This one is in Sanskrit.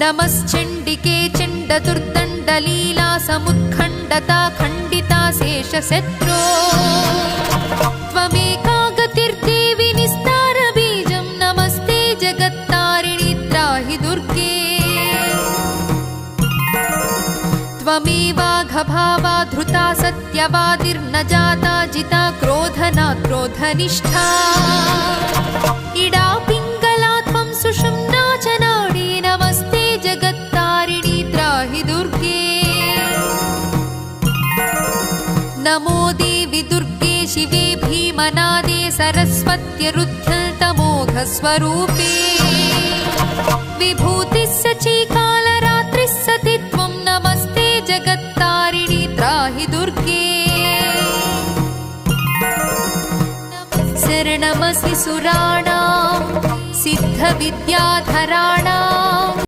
नमश्चण्डिके चण्डदुर्दण्डलीला समुत्खण्डता खण्डिता शेषशत्रो त्वमेका गतिर्देवि निस्तारबीजं नमस्ते जगत्तारिणि त्राहि दुर्गे त्वमेवाघभावा धृता सत्यवादिर्न जाता जिता क्रोधना क्रोधनिष्ठा इडा पिङ्गला त्वं सुषुम्ना च नाडी नमस्ते जगत्तारिणि त्राहि दुर्गे नमो देवि दुर्गे शिवे भीमनादे सरस्वत्यरुद्धतमोघस्वरूपे विभूतिः सचीकालरात्रिः सति त्वं नमस्ते जगत्तारिणि त्राहि दुर्गे शरणमसि सुराणां सिद्धविद्याधराणां